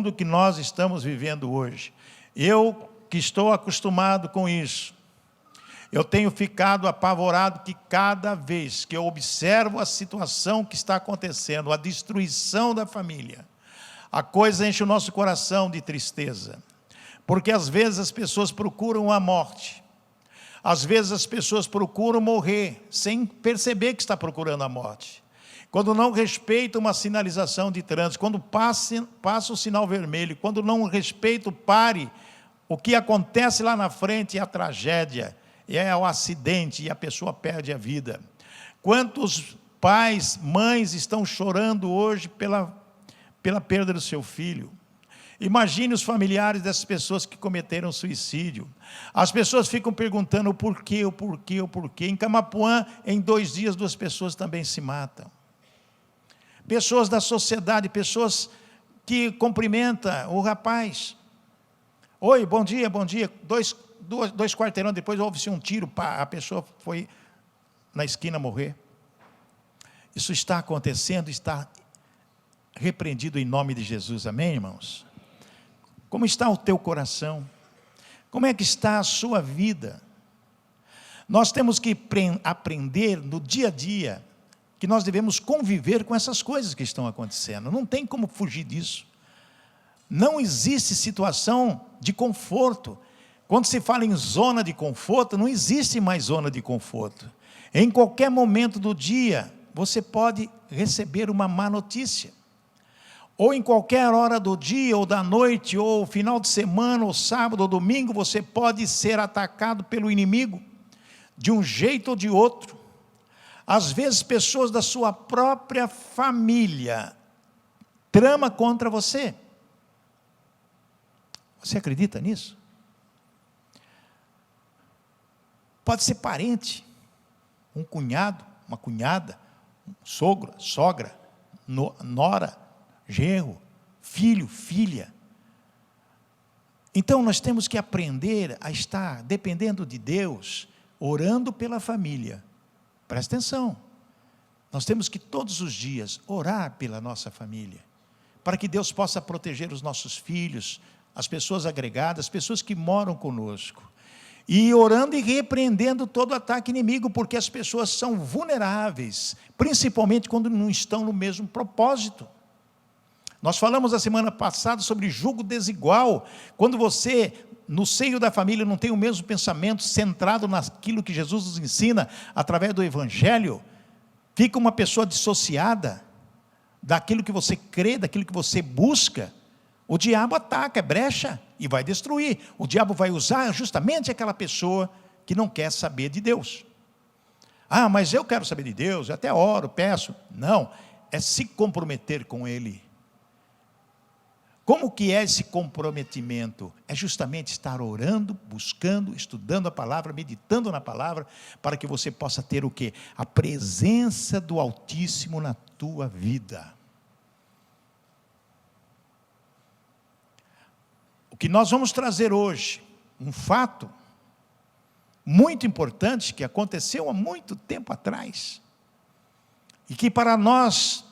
mundo que nós estamos vivendo hoje. Eu que estou acostumado com isso, eu tenho ficado apavorado que cada vez que eu observo a situação que está acontecendo, a destruição da família, a coisa enche o nosso coração de tristeza. Porque às vezes as pessoas procuram a morte. Às vezes as pessoas procuram morrer, sem perceber que está procurando a morte. Quando não respeita uma sinalização de trânsito, quando passa o sinal vermelho, quando não respeita o pare, o que acontece lá na frente é a tragédia, é o acidente e a pessoa perde a vida. Quantos pais, mães estão chorando hoje pela perda do seu filho? Imagine os familiares dessas pessoas que cometeram suicídio. As pessoas ficam perguntando o porquê. Em Camapuã, em 2 dias, 2 pessoas também se matam. Pessoas da sociedade, pessoas que cumprimentam o rapaz. Oi, bom dia, bom dia. 2 quarteirões depois houve-se um tiro, pá, a pessoa foi na esquina morrer. Isso está acontecendo, está repreendido em nome de Jesus, amém, irmãos? Como está o teu coração? Como é que está a sua vida? Nós temos que aprender no dia a dia que nós devemos conviver com essas coisas que estão acontecendo. Não tem como fugir disso. Não existe situação de conforto. Quando se fala em zona de conforto, não existe mais zona de conforto. Em qualquer momento do dia, você pode receber uma má notícia. Ou em qualquer hora do dia, ou da noite, ou final de semana, ou sábado, ou domingo, você pode ser atacado pelo inimigo, de um jeito ou de outro. Às vezes, pessoas da sua própria família tramam contra você. Você acredita nisso? Pode ser parente, um cunhado, uma cunhada, um sogro, sogra, nora, genro, filho, filha. Então nós temos que aprender a estar dependendo de Deus, orando pela família. Presta atenção, nós temos que todos os dias orar pela nossa família, para que Deus possa proteger os nossos filhos, as pessoas agregadas, as pessoas que moram conosco. E orando e repreendendo todo ataque inimigo, porque as pessoas são vulneráveis, principalmente quando não estão no mesmo propósito. Nós falamos a semana passada sobre jugo desigual, quando você, no seio da família, não tem o mesmo pensamento centrado naquilo que Jesus nos ensina, através do Evangelho, fica uma pessoa dissociada daquilo que você crê, daquilo que você busca. O diabo ataca, é brecha e vai destruir. O diabo vai usar justamente aquela pessoa que não quer saber de Deus. Ah, mas eu quero saber de Deus, eu até oro, peço. Não, é se comprometer com Ele. Como que é esse comprometimento? É justamente estar orando, buscando, estudando a palavra, meditando na palavra, para que você possa ter o quê? A presença do Altíssimo na tua vida. O que nós vamos trazer hoje, um fato muito importante que aconteceu há muito tempo atrás, e que para nós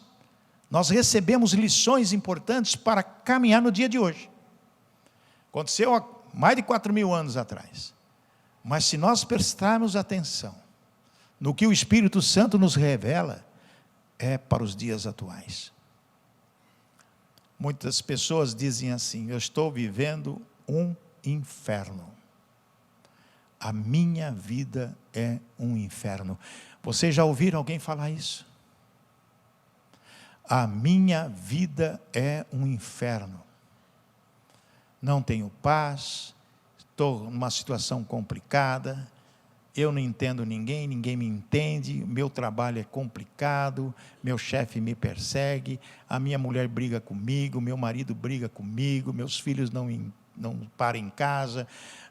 recebemos lições importantes para caminhar no dia de hoje. Aconteceu há mais de 4.000 anos atrás, mas se nós prestarmos atenção no que o Espírito Santo nos revela, é para os dias atuais. Muitas pessoas dizem assim: eu estou vivendo um inferno. A minha vida é um inferno. Vocês já ouviram alguém falar isso? A minha vida é um inferno. Não tenho paz, estou numa situação complicada, eu não entendo ninguém, ninguém me entende, meu trabalho é complicado, meu chefe me persegue, a minha mulher briga comigo, meu marido briga comigo, meus filhos não param em casa,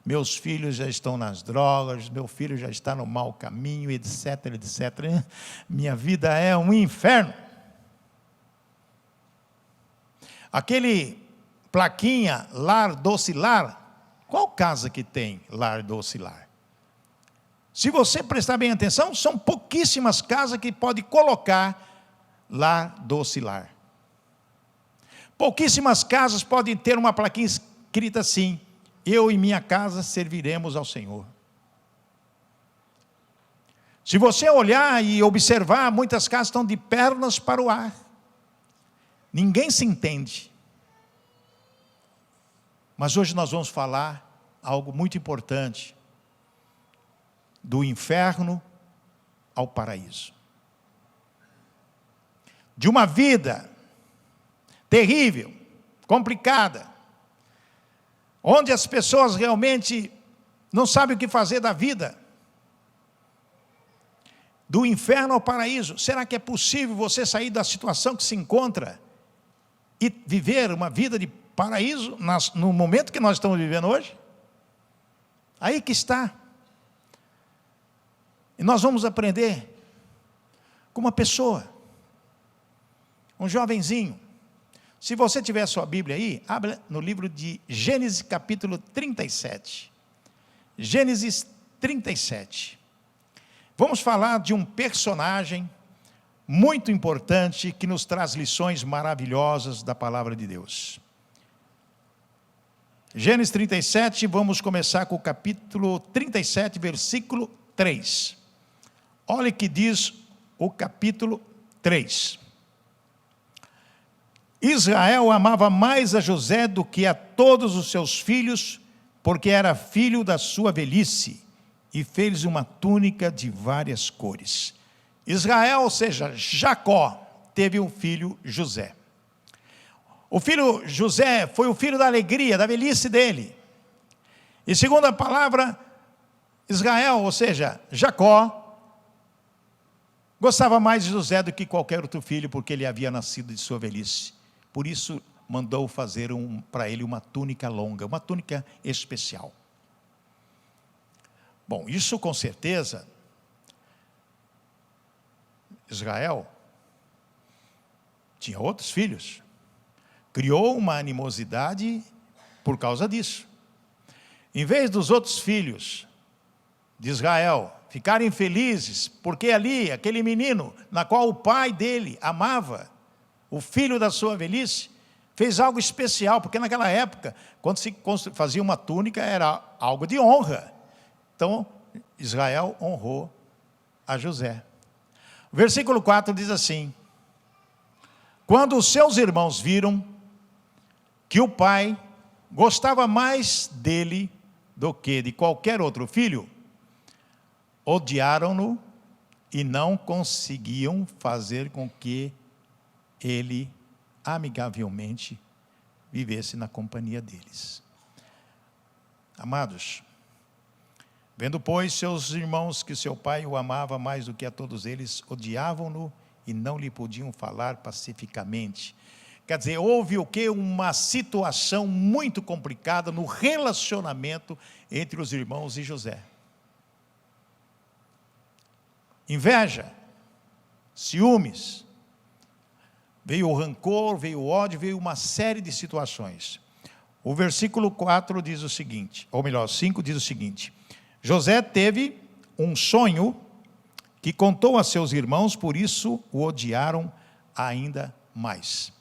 meus filhos já estão nas drogas, meu filho já está no mau caminho, etc, etc. Minha vida é um inferno. Aquele plaquinha, lar, doce lar, qual casa que tem lar, doce lar? Se você prestar bem atenção, são pouquíssimas casas que pode colocar lar, doce lar. Pouquíssimas casas podem ter uma plaquinha escrita assim: eu e minha casa serviremos ao Senhor. Se você olhar e observar, muitas casas estão de pernas para o ar. Ninguém se entende. Mas hoje nós vamos falar algo muito importante: do inferno ao paraíso. De uma vida terrível, complicada, onde as pessoas realmente não sabem o que fazer da vida. Do inferno ao paraíso. Será que é possível você sair da situação que se encontra e viver uma vida de paraíso no momento que nós estamos vivendo hoje? Aí que está. E nós vamos aprender com uma pessoa, um jovenzinho. Se você tiver a sua Bíblia aí, abra no livro de Gênesis capítulo 37. Gênesis 37. Vamos falar de um personagem muito importante que nos traz lições maravilhosas da palavra de Deus. Gênesis 37, vamos começar com o capítulo 37, versículo 3. Olha o que diz o capítulo 3. Israel amava mais a José do que a todos os seus filhos, porque era filho da sua velhice, e fez uma túnica de várias cores. Israel, ou seja, Jacó, teve um filho José. O filho José foi o filho da alegria, da velhice dele. E segundo a palavra, Israel, ou seja, Jacó, gostava mais de José do que qualquer outro filho, porque ele havia nascido de sua velhice. Por isso, mandou fazer para ele uma túnica longa, uma túnica especial. Bom, isso com certeza, Israel tinha outros filhos. Criou uma animosidade por causa disso. Em vez dos outros filhos de Israel ficarem felizes, porque ali, aquele menino, na qual o pai dele amava, o filho da sua velhice, fez algo especial, porque naquela época, quando se fazia uma túnica, era algo de honra. Então, Israel honrou a José. O versículo 4 diz assim: quando os seus irmãos viram que o pai gostava mais dele do que de qualquer outro filho, odiaram-no e não conseguiam fazer com que ele amigavelmente vivesse na companhia deles. Amados, vendo, pois, seus irmãos que seu pai o amava mais do que a todos eles, odiavam-no e não lhe podiam falar pacificamente. Quer dizer, houve o quê? Uma situação muito complicada no relacionamento entre os irmãos e José. Inveja, ciúmes, veio o rancor, veio o ódio, veio uma série de situações. O versículo 4 diz o seguinte, ou melhor, 5 diz o seguinte: José teve um sonho que contou a seus irmãos, por isso o odiaram ainda mais.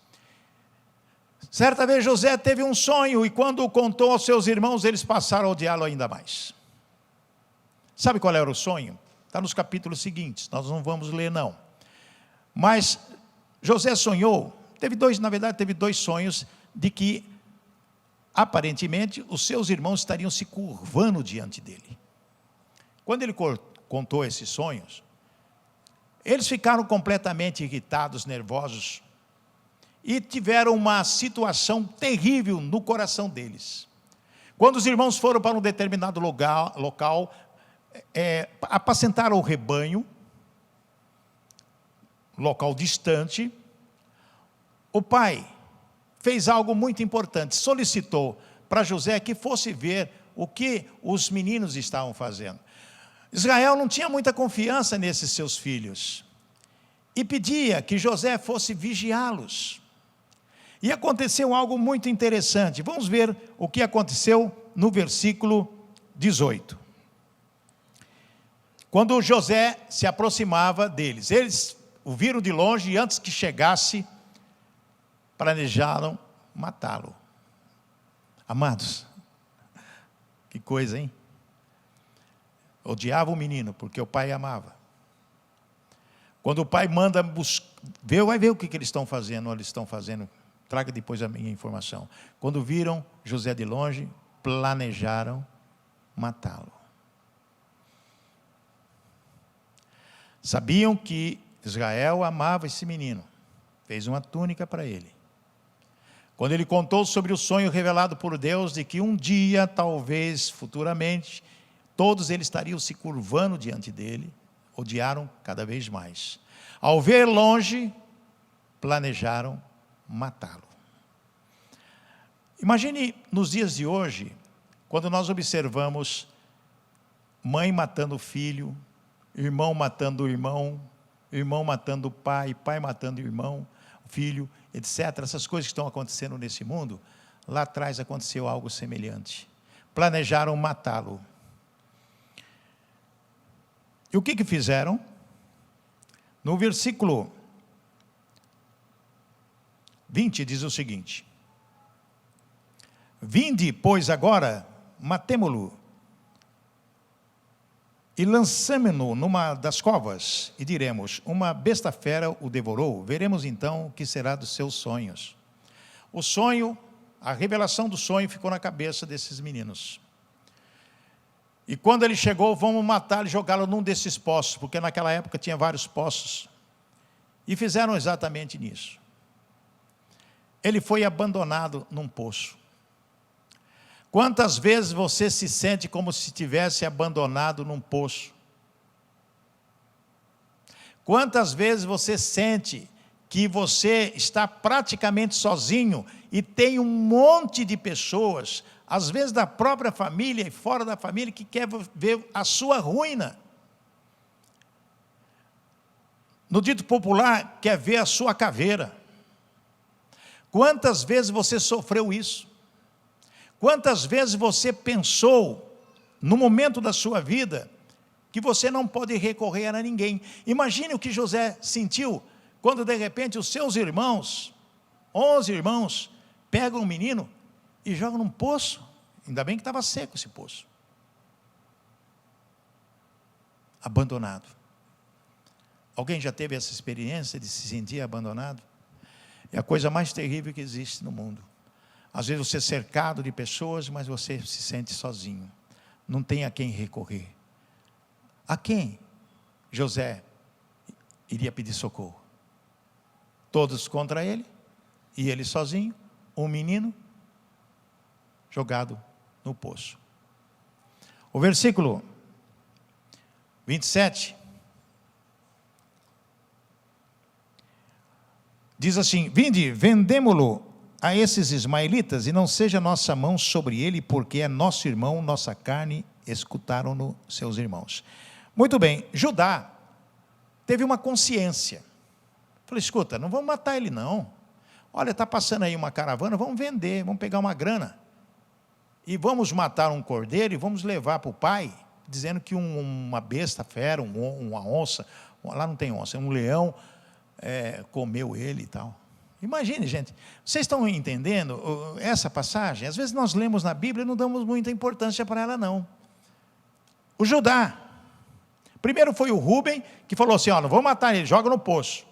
Certa vez José teve um sonho, e quando o contou aos seus irmãos, eles passaram a odiá-lo ainda mais. Sabe qual era o sonho? Está nos capítulos seguintes, nós não vamos ler não. Mas José sonhou, teve dois sonhos, de que aparentemente os seus irmãos estariam se curvando diante dele. Quando ele contou esses sonhos, eles ficaram completamente irritados, nervosos, e tiveram uma situação terrível no coração deles. Quando os irmãos foram para um determinado local, apacentaram o rebanho, local distante, o pai fez algo muito importante, solicitou para José que fosse ver o que os meninos estavam fazendo. Israel não tinha muita confiança nesses seus filhos, e pedia que José fosse vigiá-los. E aconteceu algo muito interessante. Vamos ver o que aconteceu no versículo 18. Quando José se aproximava deles, eles o viram de longe, e antes que chegasse, planejaram matá-lo. Amados, que coisa, hein? Odiava o menino, porque o pai amava. Quando o pai manda ver, vai ver o que eles estão fazendo, traga depois a minha informação. Quando viram José de longe, planejaram matá-lo. Sabiam que Israel amava esse menino, fez uma túnica para ele. Quando ele contou sobre o sonho revelado por Deus, de que um dia, talvez futuramente, todos eles estariam se curvando diante dele, odiaram cada vez mais. Ao ver longe, planejaram matá-lo. Imagine nos dias de hoje, quando nós observamos mãe matando filho, irmão matando irmão, irmão matando pai, pai matando irmão, filho, etc. Essas coisas que estão acontecendo nesse mundo, lá atrás aconteceu algo semelhante. Planejaram matá-lo. E o que fizeram? No versículo 20 diz o seguinte: vinde, pois, agora, matemo-lo, e lançamo-no numa das covas, e diremos, uma besta fera o devorou, veremos então o que será dos seus sonhos. O sonho, a revelação do sonho ficou na cabeça desses meninos. E quando ele chegou, vamos matá-lo e jogá-lo num desses poços, porque naquela época tinha vários poços. E fizeram exatamente nisso. Ele foi abandonado num poço. Quantas vezes você se sente como se tivesse abandonado num poço? Quantas vezes você sente que você está praticamente sozinho e tem um monte de pessoas, às vezes da própria família e fora da família, que quer ver a sua ruína? No dito popular, quer ver a sua caveira. Quantas vezes você sofreu isso? Quantas vezes você pensou, no momento da sua vida, que você não pode recorrer a ninguém? Imagine o que José sentiu, quando de repente os seus irmãos, 11 irmãos, pegam um menino e jogam num poço. Ainda bem que estava seco esse poço. Abandonado. Alguém já teve essa experiência de se sentir abandonado? É a coisa mais terrível que existe no mundo. Às vezes você é cercado de pessoas, mas você se sente sozinho. Não tem a quem recorrer. A quem José iria pedir socorro? Todos contra ele, e ele sozinho, um menino jogado no poço. O versículo 27 diz assim: vinde, vendemo-lo a esses ismaelitas, e não seja nossa mão sobre ele, porque é nosso irmão, nossa carne, escutaram-no seus irmãos. Muito bem, Judá teve uma consciência. Falei, escuta, não vamos matar ele não. Olha, está passando aí uma caravana, vamos vender, vamos pegar uma grana. E vamos matar um cordeiro e vamos levar para o pai, dizendo que uma besta fera, uma onça, lá não tem onça, um leão, comeu ele e tal. Imagine, gente, vocês estão entendendo essa passagem? Às vezes nós lemos na Bíblia e não damos muita importância para ela não. O Judá, primeiro foi o Rúben, que falou assim, ó, não vamos matar ele, joga no poço.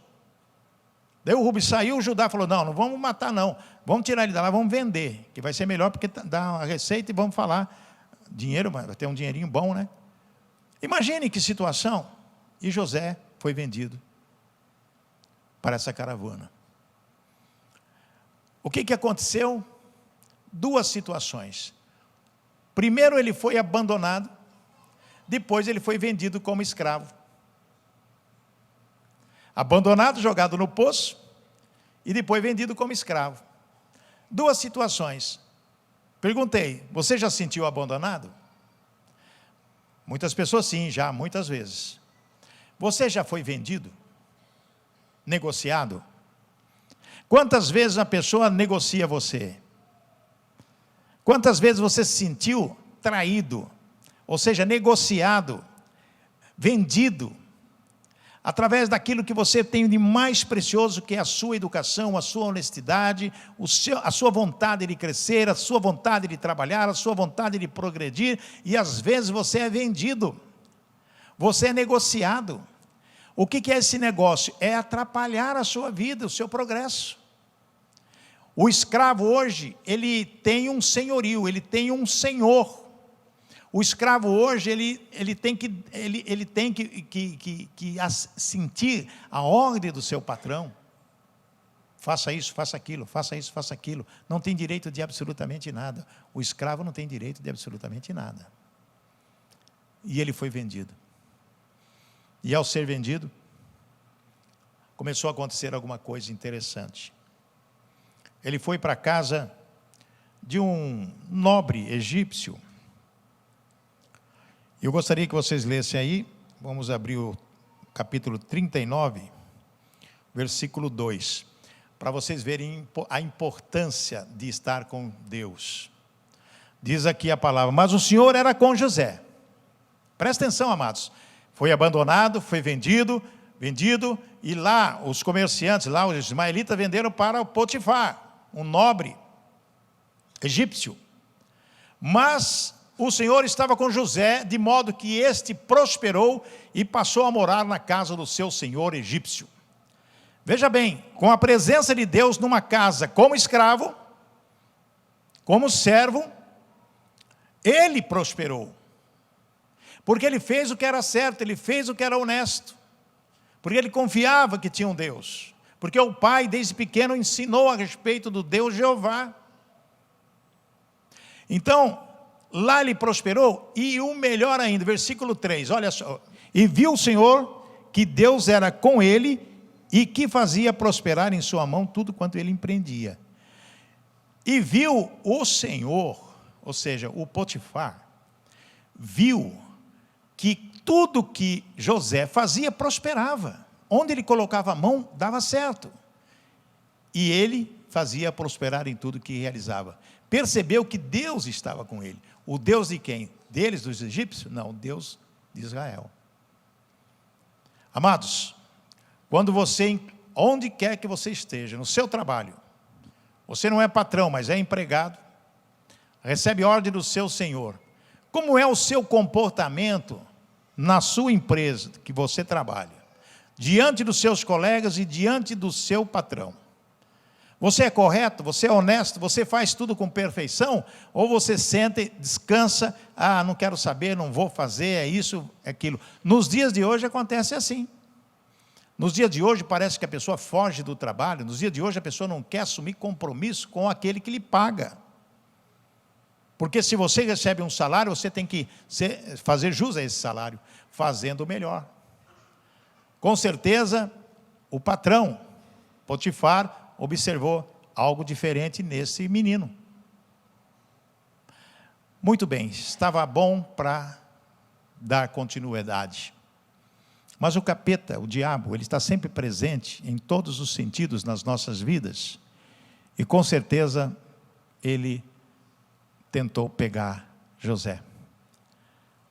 Daí o Rúben saiu, o Judá falou, não vamos matar não, vamos tirar ele da lá, vamos vender, que vai ser melhor, porque dá uma receita e vamos falar, dinheiro, vai ter um dinheirinho bom, né? Imagine que situação, e José foi vendido para essa caravana. O que aconteceu? Duas situações. Primeiro ele foi abandonado, depois ele foi vendido como escravo. Abandonado, jogado no poço, e depois vendido como escravo. Duas situações. Perguntei, você já se sentiu abandonado? Muitas pessoas sim, já, muitas vezes. Você já foi vendido? Negociado? Quantas vezes a pessoa negocia você? Quantas vezes você se sentiu traído? Ou seja, negociado, vendido? através daquilo que você tem de mais precioso, que é a sua educação, a sua honestidade, a sua vontade de crescer, a sua vontade de trabalhar, a sua vontade de progredir, e às vezes você é vendido, você é negociado. O que é esse negócio? É atrapalhar a sua vida, o seu progresso. O escravo hoje, ele tem um senhorio, ele tem um senhor. O escravo hoje, ele tem que sentir a ordem do seu patrão. Faça isso, faça aquilo, faça isso, faça aquilo. Não tem direito de absolutamente nada. O escravo não tem direito de absolutamente nada. E ele foi vendido. E ao ser vendido, começou a acontecer alguma coisa interessante. Ele foi para a casa de um nobre egípcio. Eu gostaria que vocês lessem aí, vamos abrir o capítulo 39, versículo 2, para vocês verem a importância de estar com Deus. Diz aqui a palavra: mas o Senhor era com José. Presta atenção, amados. Foi abandonado, foi vendido, e lá os comerciantes, lá os ismaelitas venderam para o Potifar, um nobre egípcio. Mas o Senhor estava com José, de modo que este prosperou e passou a morar na casa do seu senhor egípcio. Veja bem, com a presença de Deus numa casa como escravo, como servo, ele prosperou. Porque ele fez o que era certo, ele fez o que era honesto. Porque ele confiava que tinha um Deus. Porque o pai, desde pequeno, ensinou a respeito do Deus Jeová. Então, lá ele prosperou, e o melhor ainda, versículo 3, olha só. E viu o Senhor que Deus era com ele, e que fazia prosperar em sua mão tudo quanto ele empreendia. E viu o Senhor, ou seja, o Potifar, viu que tudo que José fazia prosperava. Onde ele colocava a mão, dava certo. E ele fazia prosperar em tudo que realizava. Percebeu que Deus estava com ele. O Deus de quem? Deles, dos egípcios? Não, o Deus de Israel. Amados, quando você, onde quer que você esteja, no seu trabalho, você não é patrão, mas é empregado, recebe ordem do seu senhor. Como é o seu comportamento na sua empresa que você trabalha? Diante dos seus colegas e diante do seu patrão. Você é correto? Você é honesto? Você faz tudo com perfeição? Ou você senta, descansa, não quero saber, não vou fazer, é isso, é aquilo. Nos dias de hoje acontece assim. Nos dias de hoje parece que a pessoa foge do trabalho, nos dias de hoje a pessoa não quer assumir compromisso com aquele que lhe paga. Porque se você recebe um salário, você tem que fazer jus a esse salário, fazendo o melhor. Com certeza, o patrão, Potifar, observou algo diferente nesse menino. Muito bem, estava bom para dar continuidade. Mas o capeta, o diabo, ele está sempre presente em todos os sentidos nas nossas vidas. E com certeza, ele tentou pegar José.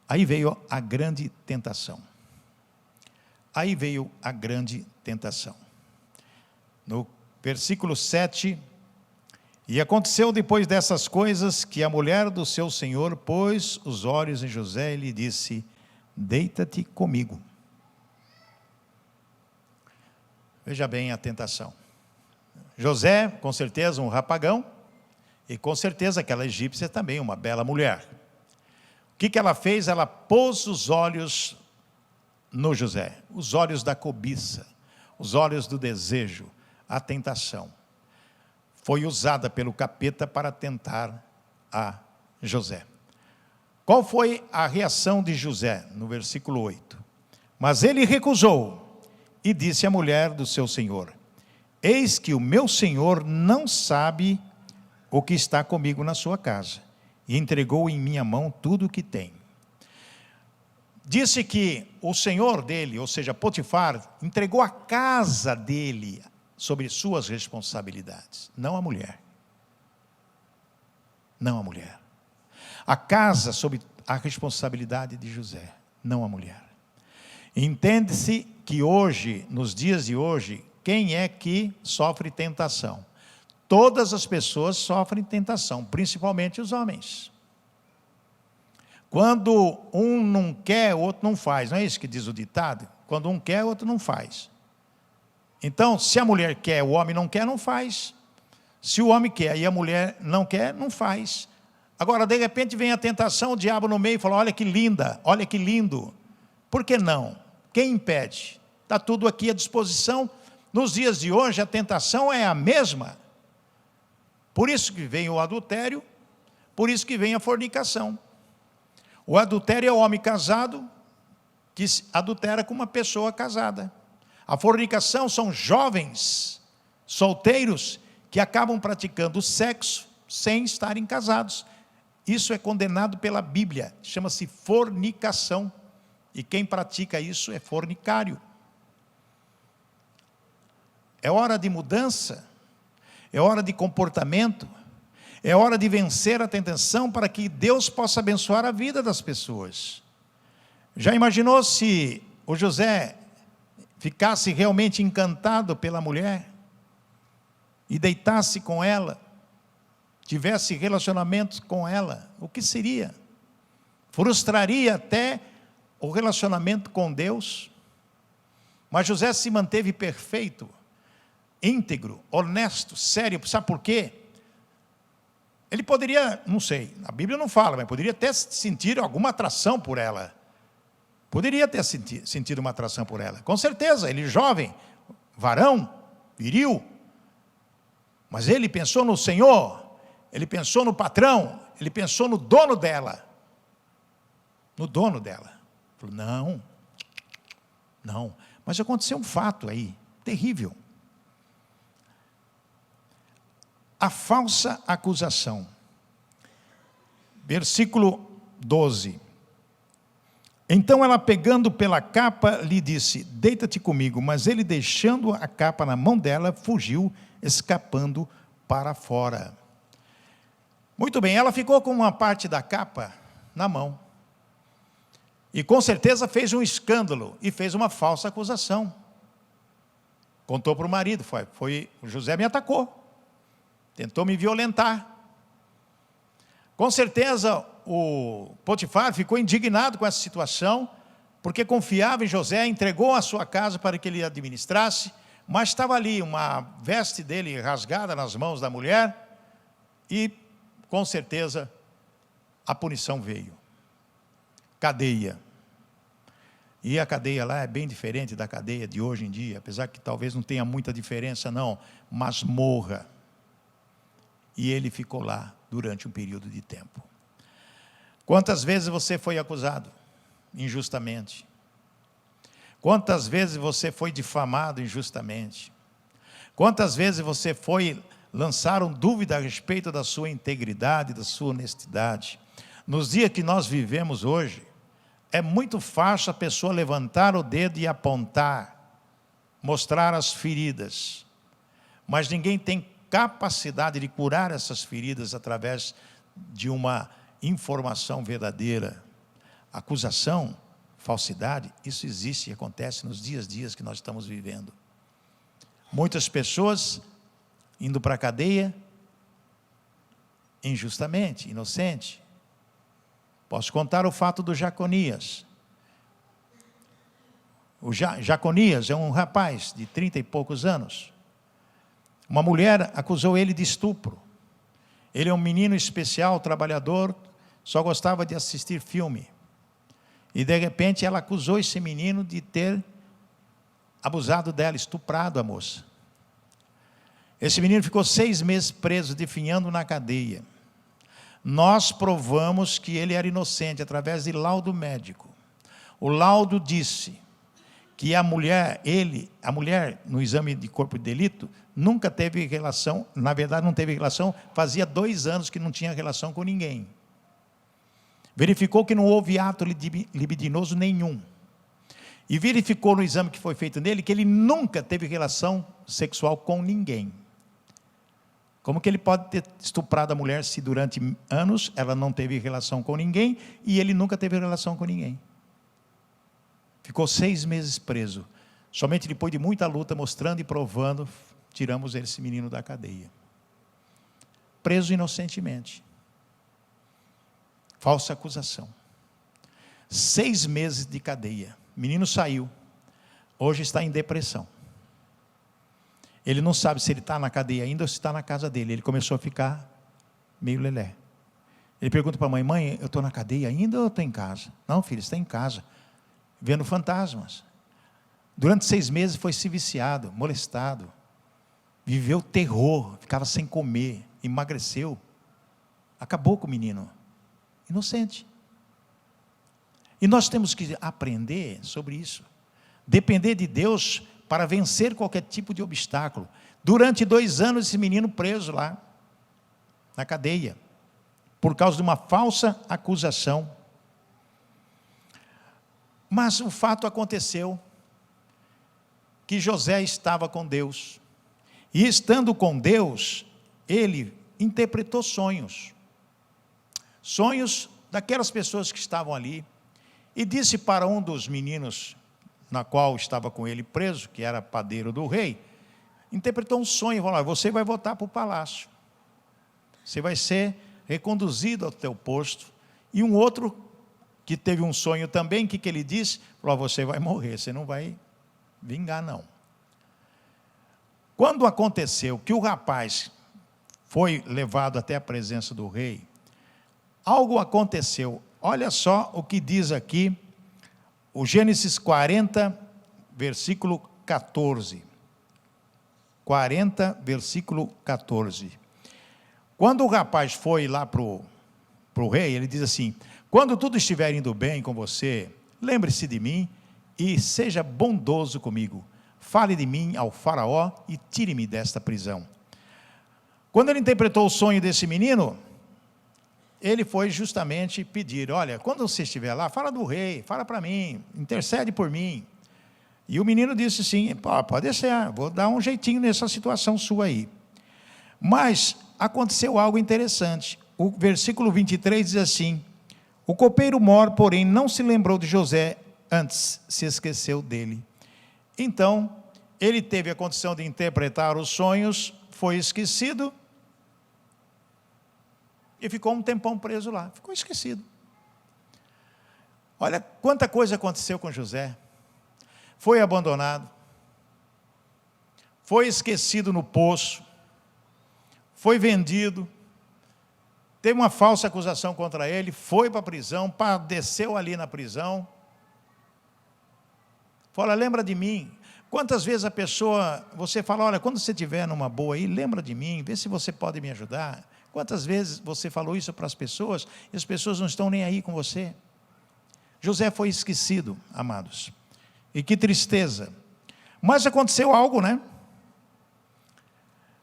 Aí veio a grande tentação. Aí veio a grande tentação. No versículo 7, e aconteceu depois dessas coisas, que a mulher do seu senhor pôs os olhos em José e lhe disse: deita-te comigo. Veja bem a tentação. José, com certeza um rapagão, e com certeza aquela egípcia também, uma bela mulher. O que ela fez? Ela pôs os olhos no José, os olhos da cobiça, os olhos do desejo, a tentação. Foi usada pelo capeta para tentar a José. Qual foi a reação de José? No versículo 8. Mas ele recusou e disse à mulher do seu senhor: eis que o meu senhor não sabe o que está comigo na sua casa, e entregou em minha mão tudo o que tem. Disse que o senhor dele, ou seja, Potifar, entregou a casa dele sobre suas responsabilidades, não a mulher. Não a mulher. A casa sob a responsabilidade de José, não a mulher. Entende-se que hoje, nos dias de hoje, quem é que sofre tentação? Todas as pessoas sofrem tentação, principalmente os homens. Quando um não quer, o outro não faz. Não é isso que diz o ditado? Quando um quer, o outro não faz. Então, se a mulher quer, o homem não quer, não faz. Se o homem quer e a mulher não quer, não faz. Agora, de repente, vem a tentação, o diabo no meio e fala, olha que linda, olha que lindo. Por que não? Quem impede? Está tudo aqui à disposição. Nos dias de hoje, a tentação é a mesma. Por isso que vem o adultério, por isso que vem a fornicação. O adultério é o homem casado que adultera com uma pessoa casada. A fornicação são jovens, solteiros, que acabam praticando sexo sem estarem casados. Isso é condenado pela Bíblia, chama-se fornicação. E quem pratica isso é fornicário. É hora de mudança, é hora de comportamento, é hora de vencer a tentação para que Deus possa abençoar a vida das pessoas. Já imaginou se o José ficasse realmente encantado pela mulher e deitasse com ela, tivesse relacionamento com ela, o que seria? Frustraria até o relacionamento com Deus. Mas José se manteve perfeito, íntegro, honesto, sério. Sabe por quê? Ele poderia, não sei, a Bíblia não fala, mas poderia até sentir alguma atração por ela. Poderia ter sentido uma atração por ela. Com certeza, ele jovem, varão, viril. Mas ele pensou no Senhor, ele pensou no patrão, ele pensou no dono dela. No dono dela. Falou, não. Mas aconteceu um fato aí, terrível. A falsa acusação. Versículo 12. Então ela, pegando pela capa, lhe disse, deita-te comigo. Mas ele, deixando a capa na mão dela, fugiu, escapando para fora. Muito bem, ela ficou com uma parte da capa na mão. E com certeza fez um escândalo e fez uma falsa acusação. Contou para o marido, o José me atacou. Tentou me violentar. Com certeza o Potifar ficou indignado com essa situação, porque confiava em José, entregou a sua casa para que ele administrasse, mas estava ali uma veste dele rasgada nas mãos da mulher, e com certeza a punição veio. Cadeia. E a cadeia lá é bem diferente da cadeia de hoje em dia, apesar que talvez não tenha muita diferença não, masmorra. E ele ficou lá durante um período de tempo. Quantas vezes você foi acusado injustamente? Quantas vezes você foi difamado injustamente? Quantas vezes você lançaram dúvida a respeito da sua integridade, da sua honestidade? Nos dias que nós vivemos hoje, é muito fácil a pessoa levantar o dedo e apontar, mostrar as feridas, mas ninguém tem capacidade de curar essas feridas através de uma informação verdadeira. Acusação, falsidade, isso existe e acontece nos dias que nós estamos vivendo. Muitas pessoas indo para a cadeia injustamente, inocente. Posso contar o fato do Jaconias. O Jaconias é um rapaz de 30 e poucos anos. Uma mulher acusou ele de estupro. Ele é um menino especial, trabalhador, só gostava de assistir filme. E de repente ela acusou esse menino de ter abusado dela, estuprado a moça. Esse menino ficou 6 meses preso, definhando na cadeia. Nós provamos que ele era inocente através de laudo médico. O laudo disse que a mulher no exame de corpo de delito, nunca teve relação, na verdade não teve relação, fazia 2 anos que não tinha relação com ninguém. Verificou que não houve ato libidinoso nenhum. E verificou no exame que foi feito nele, que ele nunca teve relação sexual com ninguém. Como que ele pode ter estuprado a mulher se durante anos ela não teve relação com ninguém e ele nunca teve relação com ninguém? Ficou 6 meses preso. Somente depois de muita luta, mostrando e provando, tiramos esse menino da cadeia. Preso inocentemente. Falsa acusação. 6 meses de cadeia. O menino saiu. Hoje está em depressão. Ele não sabe se ele está na cadeia ainda ou se está na casa dele. Ele começou a ficar meio lelé. Ele pergunta para a mãe: mãe, eu estou na cadeia ainda ou eu estou em casa? Não, filho, está em casa, vendo fantasmas. Durante 6 meses foi se viciado, molestado, viveu terror, ficava sem comer, emagreceu. Acabou com o menino, inocente. E nós temos que aprender sobre isso. Depender de Deus para vencer qualquer tipo de obstáculo. Durante 2 anos, esse menino preso lá, na cadeia, por causa de uma falsa acusação. Mas o fato aconteceu, que José estava com Deus. E estando com Deus, ele interpretou sonhos. Sonhos daquelas pessoas que estavam ali. E disse para um dos meninos, na qual estava com ele preso, que era padeiro do rei, interpretou um sonho, falou: você vai voltar para o palácio, você vai ser reconduzido ao teu posto. E um outro, que teve um sonho também, o que ele disse? Falou: você vai morrer, você não vai vingar não. Quando aconteceu que o rapaz foi levado até a presença do rei, algo aconteceu. Olha só o que diz aqui, o Gênesis 40, versículo 14. 40, versículo 14. Quando o rapaz foi lá para o rei, ele diz assim: quando tudo estiver indo bem com você, lembre-se de mim e seja bondoso comigo. Fale de mim ao faraó e tire-me desta prisão. Quando ele interpretou o sonho desse menino, ele foi justamente pedir: olha, quando você estiver lá, fala do rei, fala para mim, intercede por mim. E o menino disse sim: pode ser, vou dar um jeitinho nessa situação sua aí. Mas aconteceu algo interessante. O versículo 23 diz assim: o copeiro mor, porém, não se lembrou de José, antes se esqueceu dele. Então, ele teve a condição de interpretar os sonhos, foi esquecido, e ficou um tempão preso lá, ficou esquecido. Olha quanta coisa aconteceu com José. Foi abandonado, foi esquecido no poço, foi vendido, teve uma falsa acusação contra ele, foi para a prisão, padeceu ali na prisão. Fala: lembra de mim. Quantas vezes a pessoa, você fala: olha, quando você estiver numa boa aí, lembra de mim, vê se você pode me ajudar. Quantas vezes você falou isso para as pessoas, e as pessoas não estão nem aí com você? José foi esquecido, amados. E que tristeza. Mas aconteceu algo, né?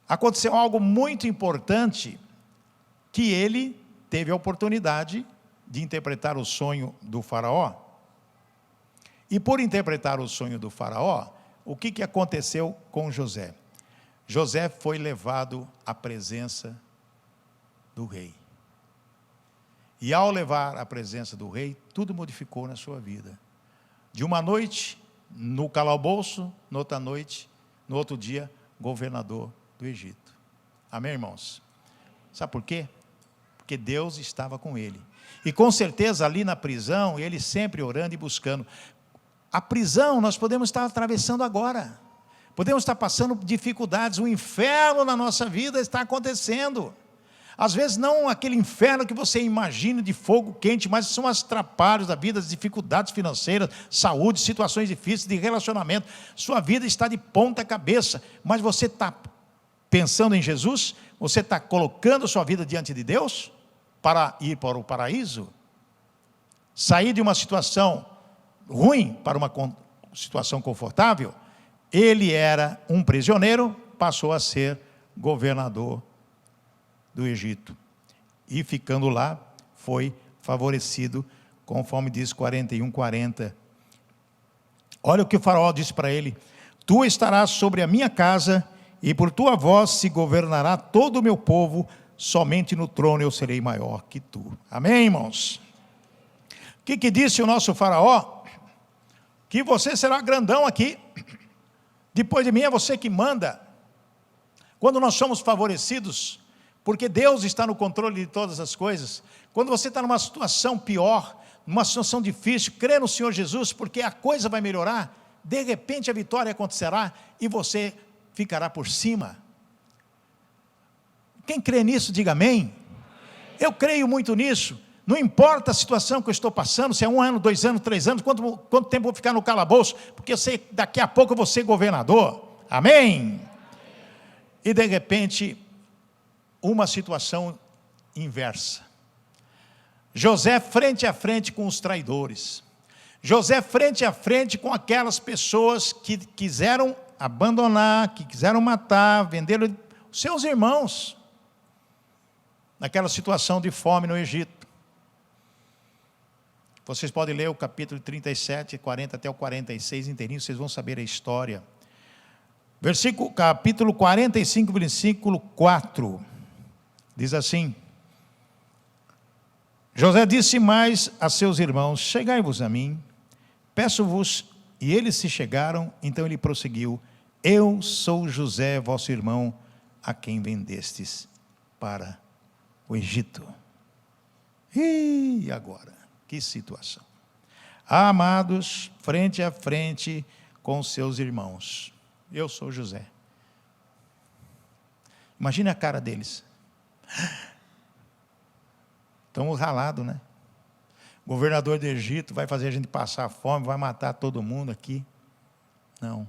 Aconteceu algo muito importante, que ele teve a oportunidade de interpretar o sonho do faraó. E por interpretar o sonho do faraó, o que aconteceu com José? José foi levado à presença do rei. E ao levar à presença do rei, tudo modificou na sua vida. De uma noite, no calabouço, no outro dia, governador do Egito. Amém, irmãos? Sabe por quê? Porque Deus estava com ele. E com certeza ali na prisão, ele sempre orando e buscando. A prisão nós podemos estar atravessando agora. Podemos estar passando dificuldades. O inferno na nossa vida está acontecendo. Às vezes não aquele inferno que você imagina de fogo quente, mas são os atrapalhos da vida, as dificuldades financeiras, saúde, situações difíceis de relacionamento. Sua vida está de ponta cabeça, mas você está pensando em Jesus? Você está colocando sua vida diante de Deus para ir para o paraíso? Sair de uma situação ruim para uma situação confortável? Ele era um prisioneiro, passou a ser governador do Egito. E ficando lá, foi favorecido, conforme diz 41:40. Olha o que o faraó disse para ele: tu estarás sobre a minha casa, e por tua voz se governará todo o meu povo, somente no trono eu serei maior que tu. Amém, irmãos? O que disse o nosso faraó? Que você será grandão aqui. Depois de mim é você que manda. Quando nós somos favorecidos, porque Deus está no controle de todas as coisas. Quando você está numa situação pior, numa situação difícil, crê no Senhor Jesus, porque a coisa vai melhorar. De repente a vitória acontecerá e você ficará por cima. Quem crê nisso, diga amém. Eu creio muito nisso. Não importa a situação que eu estou passando, se é 1 ano, 2 anos, 3 anos, quanto tempo eu vou ficar no calabouço, porque eu sei que daqui a pouco eu vou ser governador. Amém? E de repente, uma situação inversa. José frente a frente com os traidores. José frente a frente com aquelas pessoas que quiseram abandonar, que quiseram matar, vender os seus irmãos. Naquela situação de fome no Egito. Vocês podem ler o capítulo 37, 40 até o 46 inteirinho, vocês vão saber a história. Capítulo 45, versículo 4. Diz assim: José disse mais a seus irmãos: chegai-vos a mim, peço-vos. E eles se chegaram, então ele prosseguiu: eu sou José, vosso irmão, a quem vendestes para o Egito. E agora? Que situação. Amados, frente a frente com seus irmãos. Eu sou José. Imagine a cara deles. Estão ralados, né? O governador do Egito vai fazer a gente passar fome, vai matar todo mundo aqui. Não.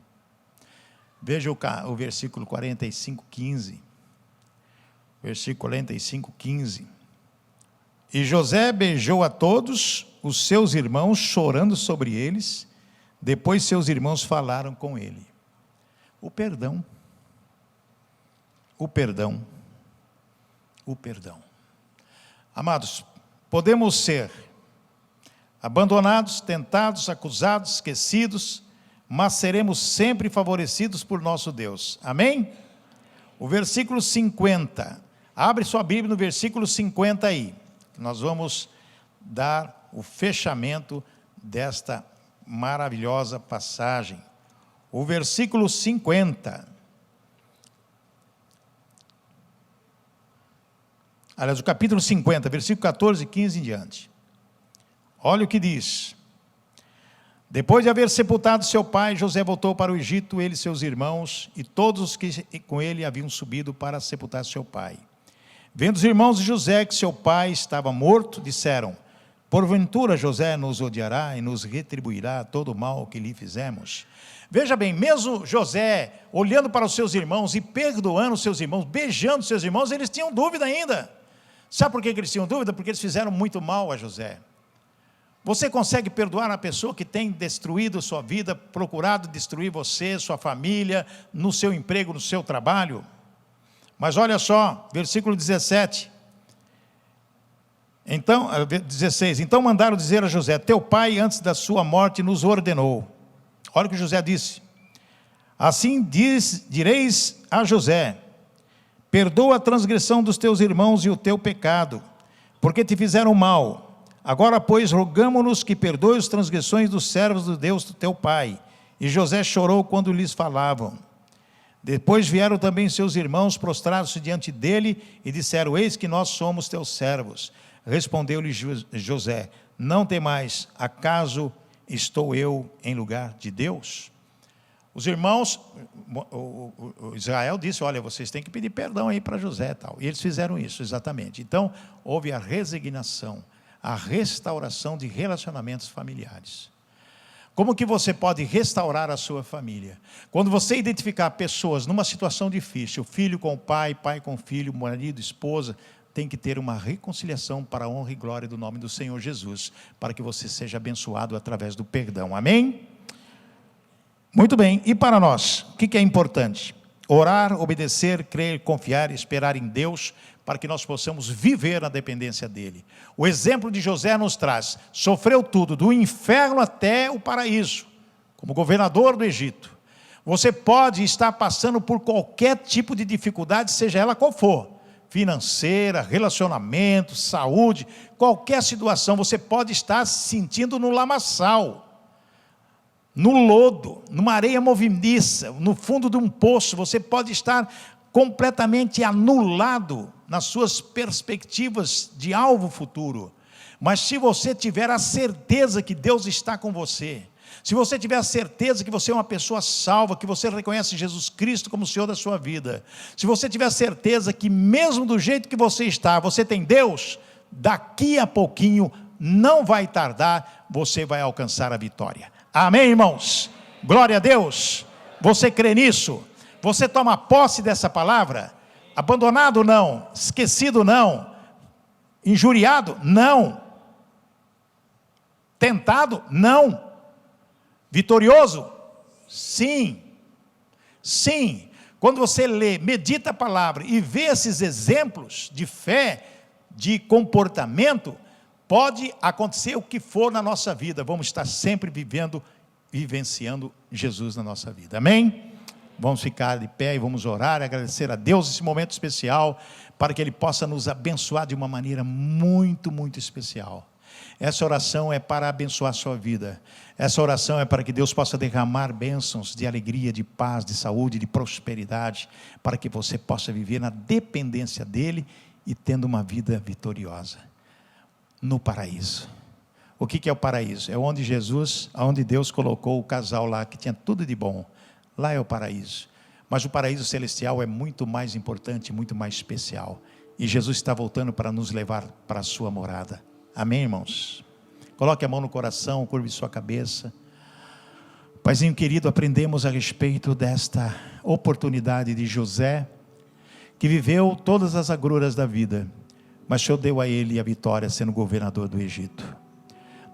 Veja o versículo 45, 15. Versículo 45, 15. E José beijou a todos os seus irmãos, chorando sobre eles. Depois seus irmãos falaram com ele. O perdão. O perdão. O perdão. Amados, podemos ser abandonados, tentados, acusados, esquecidos, mas seremos sempre favorecidos por nosso Deus. Amém? O versículo 50. Abre sua Bíblia no versículo 50 aí. Nós vamos dar o fechamento desta maravilhosa passagem. O versículo 50. Aliás, o capítulo 50, versículo 14 e 15 em diante. Olha o que diz. Depois de haver sepultado seu pai, José voltou para o Egito, ele e seus irmãos, e todos os que com ele haviam subido para sepultar seu pai. Vendo os irmãos de José que seu pai estava morto, disseram: porventura José nos odiará e nos retribuirá todo o mal que lhe fizemos. Veja bem, mesmo José olhando para os seus irmãos e perdoando os seus irmãos, beijando os seus irmãos, eles tinham dúvida ainda. Sabe por que eles tinham dúvida? Porque eles fizeram muito mal a José. Você consegue perdoar a pessoa que tem destruído sua vida, procurado destruir você, sua família, no seu emprego, no seu trabalho? Mas olha só, versículo 17. Então, 16. Então mandaram dizer a José: teu pai antes da sua morte nos ordenou. Olha o que José disse. Assim direis a José: perdoa a transgressão dos teus irmãos e o teu pecado, porque te fizeram mal. Agora, pois, rogamo-nos que perdoe as transgressões dos servos do Deus do teu pai. E José chorou quando lhes falavam. Depois vieram também seus irmãos, prostraram-se diante dele e disseram: eis que nós somos teus servos. Respondeu-lhe José: não temais, acaso estou eu em lugar de Deus? Os irmãos, Israel disse: olha, vocês têm que pedir perdão aí para José e tal. E eles fizeram isso, exatamente. Então, houve a resignação, a restauração de relacionamentos familiares. Como que você pode restaurar a sua família? Quando você identificar pessoas numa situação difícil, filho com o pai, pai com o filho, marido, esposa, tem que ter uma reconciliação para a honra e glória do nome do Senhor Jesus, para que você seja abençoado através do perdão. Amém? Muito bem, e para nós, o que é importante? Orar, obedecer, crer, confiar e esperar em Deus, para que nós possamos viver na dependência dEle. O exemplo de José nos traz: sofreu tudo, do inferno até o paraíso, como governador do Egito. Você pode estar passando por qualquer tipo de dificuldade, seja ela qual for, financeira, relacionamento, saúde, qualquer situação, você pode estar se sentindo no lamaçal. no lodo, numa areia movediça, no fundo de um poço. Você pode estar completamente anulado nas suas perspectivas de alvo futuro. Mas se você tiver a certeza que Deus está com você, se você tiver a certeza que você é uma pessoa salva, que você reconhece Jesus Cristo como o Senhor da sua vida, se você tiver a certeza que mesmo do jeito que você está, você tem Deus, daqui a pouquinho, não vai tardar, você vai alcançar a vitória. Amém, irmãos? Glória a Deus. Você crê nisso? Você toma posse dessa palavra? Abandonado? Não. Esquecido? Não. Injuriado? Não. Tentado? Não. Vitorioso? Sim. Sim. Quando você lê, medita a palavra e vê esses exemplos de fé, de comportamento, pode acontecer o que for na nossa vida, vamos estar sempre vivenciando Jesus na nossa vida. Amém? Vamos ficar de pé e vamos orar e agradecer a Deus esse momento especial, para que Ele possa nos abençoar de uma maneira muito, muito especial. Essa oração é para abençoar a sua vida. Essa oração é para que Deus possa derramar bênçãos de alegria, de paz, de saúde, de prosperidade, para que você possa viver na dependência dEle e tendo uma vida vitoriosa no paraíso. O que é o paraíso? É onde Deus colocou o casal lá, que tinha tudo de bom. Lá é o paraíso. Mas o paraíso celestial é muito mais importante, muito mais especial. E Jesus está voltando para nos levar para a sua morada. Amém, irmãos? Coloque a mão no coração, curve sua cabeça. Paizinho querido, aprendemos a respeito desta oportunidade de José, que viveu todas as agruras da vida, mas o Senhor deu a ele a vitória sendo governador do Egito.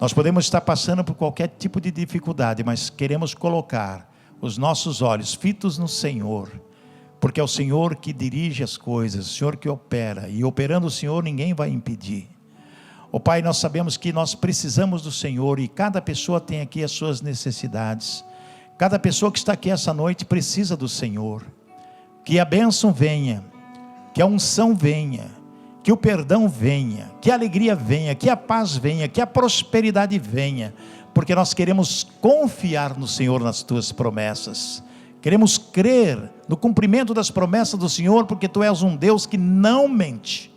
Nós podemos estar passando por qualquer tipo de dificuldade, mas queremos colocar os nossos olhos fitos no Senhor, porque é o Senhor que dirige as coisas, o Senhor que opera, e operando o Senhor ninguém vai impedir. Ó Pai, nós sabemos que nós precisamos do Senhor, e cada pessoa tem aqui as suas necessidades. Cada pessoa que está aqui essa noite precisa do Senhor. Que a bênção venha, que a unção venha, que o perdão venha, que a alegria venha, que a paz venha, que a prosperidade venha, porque nós queremos confiar no Senhor, nas tuas promessas. Queremos crer no cumprimento das promessas do Senhor, porque tu és um Deus que não mente.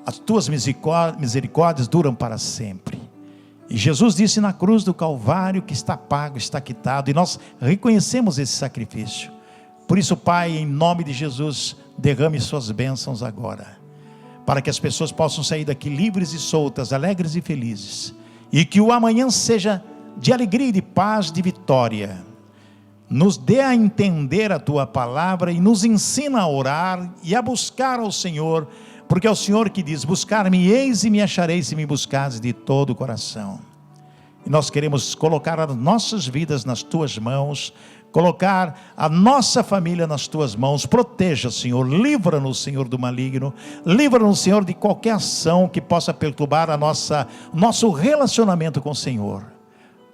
As tuas misericórdias duram para sempre. E Jesus disse na cruz do Calvário que está pago, está quitado, e nós reconhecemos esse sacrifício. Por isso, Pai, em nome de Jesus, derrame suas bênçãos agora, para que as pessoas possam sair daqui livres e soltas, alegres e felizes, e que o amanhã seja de alegria, de paz, de vitória. Nos dê a entender a tua palavra e nos ensina a orar e a buscar ao Senhor, porque é o Senhor que diz: buscar-me-eis e me achareis se me buscares de todo o coração. E nós queremos colocar as nossas vidas nas tuas mãos, colocar a nossa família nas tuas mãos. Proteja, Senhor, livra-nos, Senhor, do maligno, livra-nos, Senhor, de qualquer ação que possa perturbar nosso relacionamento com o Senhor.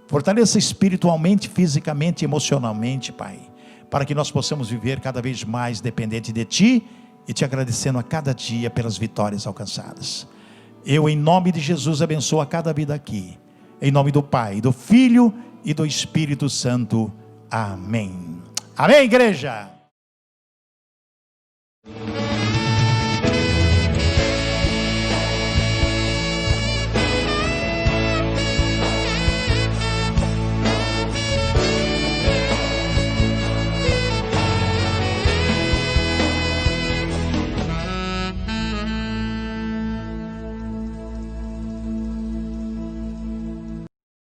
Fortaleça espiritualmente, fisicamente, emocionalmente, Pai, para que nós possamos viver cada vez mais dependente de Ti e Te agradecendo a cada dia pelas vitórias alcançadas. Eu, em nome de Jesus, abençoo a cada vida aqui, em nome do Pai, do Filho e do Espírito Santo. Amém. Amém, igreja?